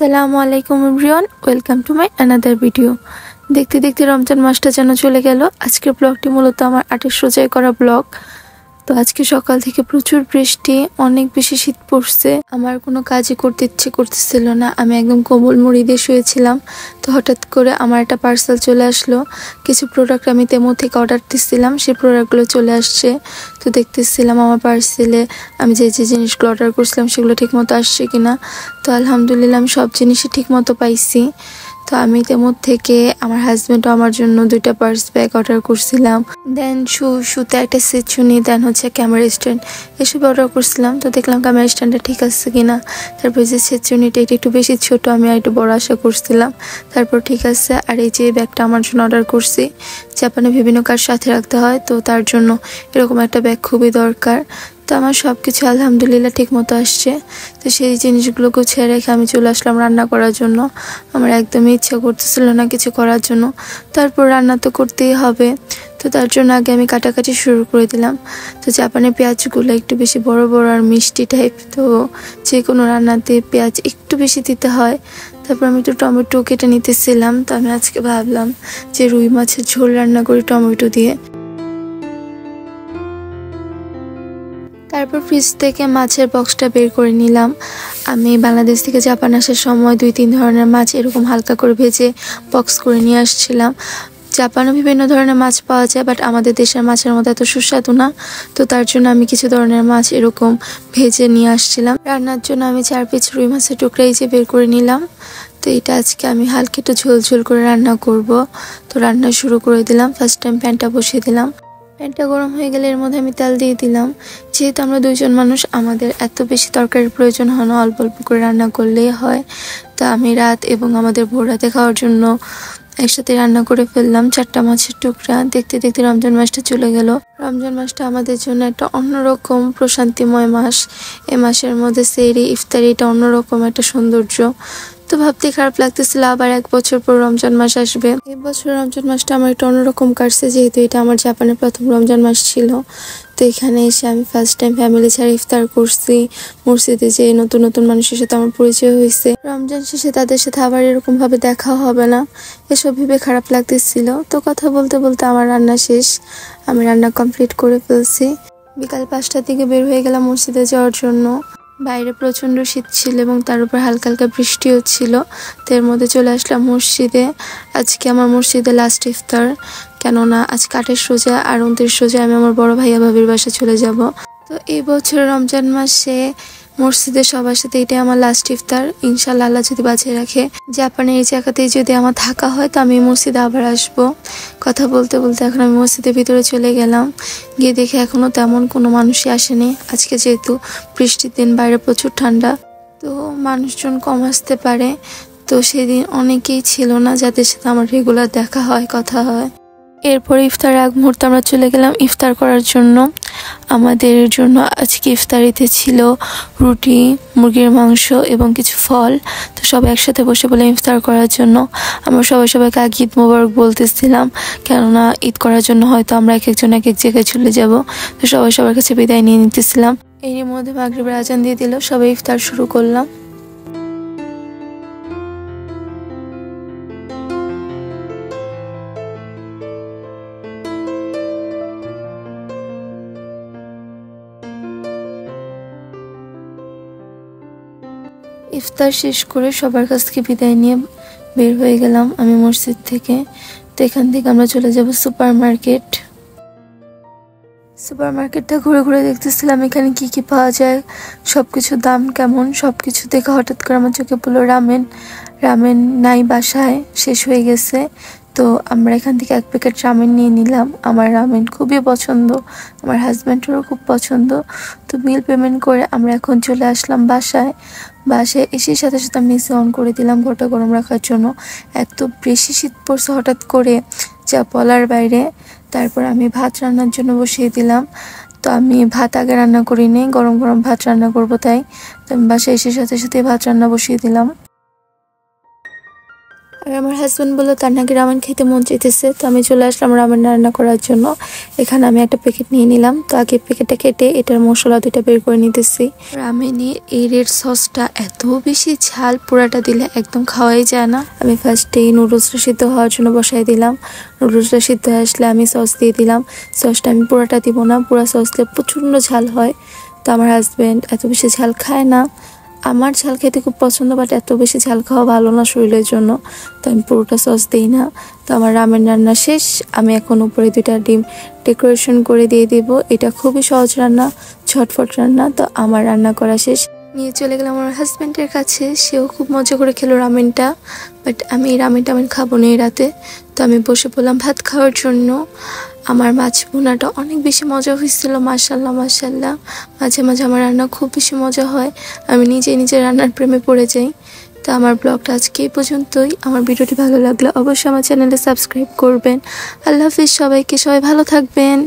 আসসালামু আলাইকুম everyone, welcome to my another video. দেখতে দেখতে রমজান মাসটা যেন চলে গেল। আজকের ব্লগটি মূলত আমার 28 রোজায় করা ব্লগ। তো আজকে সকাল থেকে প্রচুর বৃষ্টি, অনেক বেশি শীত পড়ছে। আমার কোনো কাজই করতে ইচ্ছে করতেছিল না। আমি একদম কোমল মুড়ি দিয়ে শুয়েছিলাম। তো হঠাৎ করে আমার একটা পার্সেল চলে আসলো। কিছু প্রোডাক্ট আমি তেমো থেকে অর্ডার দিচ্ছিলাম, সেই প্রোডাক্টগুলো চলে আসছে। তো দেখতেছিলাম আমার পার্সেলে আমি যে যে জিনিসগুলো অর্ডার করছিলাম সেগুলো ঠিকমতো আসছে কিনা। তো আলহামদুলিল্লাহ আমি সব জিনিসই ঠিকমতো পাইছি। তো আমি তেমো থেকে আমার হাজব্যান্ডও আমার জন্য 2টা পার্স ব্যাগ অর্ডার করছিলাম। দেন শুতে একটা সেচুনি, দেন হচ্ছে ক্যামেরা স্ট্যান্ড, এসব অর্ডার করছিলাম। তো দেখলাম ক্যামেরা স্ট্যান্ডটা ঠিক আছে কিনা। তারপর যে সেচুনিটা এটা একটু বেশি ছোট, আমি একটু বড় আশা করছিলাম। তারপর ঠিক আছে। আর এই যে ব্যাগটা আমার জন্য অর্ডার করছি, জাপানে বিভিন্ন কাজ সাথে রাখতে হয়, তো তার জন্য এরকম একটা ব্যাগ খুবই দরকার। তো আমার সব কিছু আলহামদুলিল্লাহ ঠিক মতো আসছে। তো সেই জিনিসগুলো গুছিয়ে রেখে আমি চলে আসলাম রান্না করার জন্য। আমার একদমই ইচ্ছা করতেছিল না কিছু করার জন্য, তারপর রান্না তো করতেই হবে। তো তার জন্য আগে আমি কাটাকাটি শুরু করে দিলাম। তো জাপানে পেঁয়াজগুলো একটু বেশি বড় বড় আর মিষ্টি টাইপ, তো যে কোনো রান্নাতে পেঁয়াজ একটু বেশি দিতে হয়। তারপর আমি একটু টমেটো কেটে নিতেছিলাম। তো আমি আজকে ভাবলাম যে রুই মাছের ঝোল রান্না করি টমেটো দিয়ে। তারপর ফ্রিজ থেকে মাছের বক্সটা বের করে নিলাম। আমি বাংলাদেশ থেকে জাপান আসার সময় 2-3 ধরনের মাছ এরকম হালকা করে ভেজে বক্স করে নিয়ে আসছিলাম। জাপানে বিভিন্ন ধরনের মাছ পাওয়া যায়, বাট আমাদের দেশের মাছের মতো এত সুস্বাদু না। তো তার জন্য আমি কিছু ধরনের মাছ এরকম ভেজে নিয়ে আসছিলাম। রান্নার জন্য আমি 4 পিস রুই মাছের টুকরা এই যে বের করে নিলাম। তো এটা আজকে আমি হালকা একটু ঝোল ঝোল করে রান্না করব। তো রান্না শুরু করে দিলাম। ফার্স্ট টাইম প্যানটা বসিয়ে দিলাম। প্যানটা গরম হয়ে গেলে এর মধ্যে আমি তেল দিয়ে দিলাম। যেহেতু আমরা 2জন মানুষ, আমাদের এত বেশি তরকারির প্রয়োজন হয় না, অল্প অল্প করে রান্না করলেই হয়। তো আমি রাত এবং আমাদের ভোর রাতে খাওয়ার জন্য একসাথে রান্না করে ফেললাম 4টা মাছের টুকরা। দেখতে দেখতে রমজান মাসটা চলে গেল। রমজান মাসটা আমাদের জন্য একটা অন্যরকম প্রশান্তিময় মাস। এই মাসের মধ্যে সেহরি, ইফতারি, এটা অন্যরকম একটা সৌন্দর্য। তো ভাবতে খারাপ লাগতেছিল আবার 1 বছর পর রমজান মাস আসবে। এই বছর রমজান মাসটা আমার একটু অন্যরকম কাটছে, যেহেতু এটা আমার জাপানের প্রথম রমজান মাস ছিল। তো এখানে এসে আমি ফার্স্ট টাইম ফ্যামিলি ছাড়া ইফতার করছি। মসজিদে যে নতুন নতুন মানুষের সাথে আমার পরিচয় হয়েছে। রমজান শেষে তাদের সাথে আবার এরকম ভাবে দেখা হবে না, এসব ভেবে খারাপ লাগতেছিল। তো কথা বলতে বলতে আমার রান্না শেষ, আমি রান্না কমপ্লিট করে ফেলছি। বিকাল 5টার দিকে বের হয়ে গেলাম মসজিদে যাওয়ার জন্য। বাইরে প্রচণ্ড শীত ছিল এবং তার উপর হালকা হালকা বৃষ্টিও ছিল। তো এর মধ্যে চলে আসলাম মসজিদে। আজকে আমার মসজিদে লাস্ট ইফতার, কেননা আজকে 28 রোজা আর 29 রোজা আমি আমার বড় ভাইয়া ভাবির বাসায় চলে যাব। তো এই বছর রমজান মাসে মসজিদে সবার সাথে এটাই আমার লাস্ট ইফতার। ইনশাল্লাহ আল্লাহ যদি বাঁচিয়ে রাখে, জাপানের এই জায়গাতেই যদি আমার থাকা হয় তো আমি মসজিদে আবার আসবো। কথা বলতে বলতে এখন আমি মসজিদের ভিতরে চলে গেলাম। গিয়ে দেখে এখনো তেমন কোনো মানুষই আসেনি। আজকে যেহেতু বৃষ্টির দিন, বাইরে প্রচুর ঠান্ডা, তো মানুষজন কম আসতে পারে। তো সেদিন অনেকেই ছিল না যাদের সাথে আমার রেগুলার দেখা হয়, কথা হয়। এরপরে ইফতার আগ মুহূর্তে আমরা চলে গেলাম ইফতার করার জন্য। আমাদের জন্য আজকে ইফতারিতে ছিল রুটি, মুরগির মাংস এবং কিছু ফল। তো সবাই একসাথে বসে বলে ইফতার করার জন্য আমরা সবাইকে আগে ঈদ মোবারক বলতেছিলাম, কেননা ঈদ করার জন্য হয়তো আমরা এক একজন এক এক জায়গায় চলে যাব। তো সবার কাছে বিদায় নিয়ে নিতেছিলাম। এরই মধ্যে মাগরিবের আজান দিয়ে দিল, সবাই ইফতার শুরু করলাম। ইফতার শেষ করে সবার কাছ থেকে বিদায় নিয়ে বের হয়ে গেলাম আমি মসজিদ থেকে। তো এখান থেকে আমরা চলে যাব সুপারমার্কেটটা ঘুরে ঘুরে দেখতেছিলাম এখানে কি কি পাওয়া যায়, সবকিছু দাম কেমন। সবকিছু দেখে হঠাৎ করে আমার চোখে পড়লো রামেন নাই, বাসায় শেষ হয়ে গেছে। তো আমরা এখান থেকে 1 প্যাকেট রামেন নিয়ে নিলাম। আমার রামেন খুবই পছন্দ, আমার হাজব্যান্ডেরও খুব পছন্দ। তো বিল পেমেন্ট করে আমরা এখন চলে আসলাম বাসায় এসে সাথে সাথে আমি এসি অন করে দিলাম ঘরটা গরম রাখার জন্য। এত বেশি শীত পড়ছে হঠাৎ করে, যা বলার বাইরে। তারপর আমি ভাত রান্নার জন্য বসিয়ে দিলাম। তো আমি ভাত আগে রান্না করি নি, গরম গরম ভাত রান্না করবো তাই। তো আমি বাসায় এসে সাথে সাথে ভাত রান্না বসিয়ে দিলাম। আর আমার হাজব্যান্ড বললো তার নাকি রামেন খেতে মন চাইতেছে। তো আমি চলে আসলাম রামেন রান্না করার জন্য। এখানে আমি একটা প্যাকেট নিয়ে নিলাম। তো আগে প্যাকেটটা কেটে এটার মশলা দুইটা বের করে নিতেছি। রামেনের এই রেড সসটা এত বেশি ঝাল, পুরাটা দিলে একদম খাওয়াই যায় না। আমি ফার্স্টেই নুডলসটা সিদ্ধ হওয়ার জন্য বসাই দিলাম। নুডলসটা সিদ্ধ হয়ে আসলে আমি সস দিয়ে দিলাম। সসটা আমি পুরাটা দিব না, পুরা সস দিলে প্রচণ্ড ঝাল হয়। তো আমার হাজব্যান্ড এত বেশি ঝাল খায় না। আমার ঝাল খেতে খুব পছন্দ, বাট এত বেশি ঝাল খাওয়া ভালো না শরীরের জন্য, তো আমি পুরোটা সস দিই না। তো আমার রামেন রান্না শেষ। আমি এখন উপরে 2টা ডিম ডেকোরেশন করে দিয়ে দিব। এটা খুবই সহজ রান্না, ঝটফট রান্না। তো আমার রান্না করা শেষ, নিয়ে চলে গেলাম আমার হাজব্যান্ডের কাছে। সেও খুব মজা করে খেলো রামেনটা, বাট আমি এই রামেনটা খাবো না এই রাতে। তো আমি বসে পড়লাম ভাত খাওয়ার জন্য। আমার মাছ ভুনাটা অনেক বেশি মজা হয়েছিল, মাশাল্লাহ মাশাল্লাহ। মাঝে মাঝে আমার রান্না খুব বেশি মজা হয়, আমি নিজের রান্নার প্রেমে পড়ে যাই। তো আমার ব্লগটা আজকে এই পর্যন্তই। আমার ভিডিওটি ভালো লাগলে অবশ্যই আমার চ্যানেলে সাবস্ক্রাইব করবেন। আল্লাহ হাফিজ সবাইকে, সবাই ভালো থাকবেন।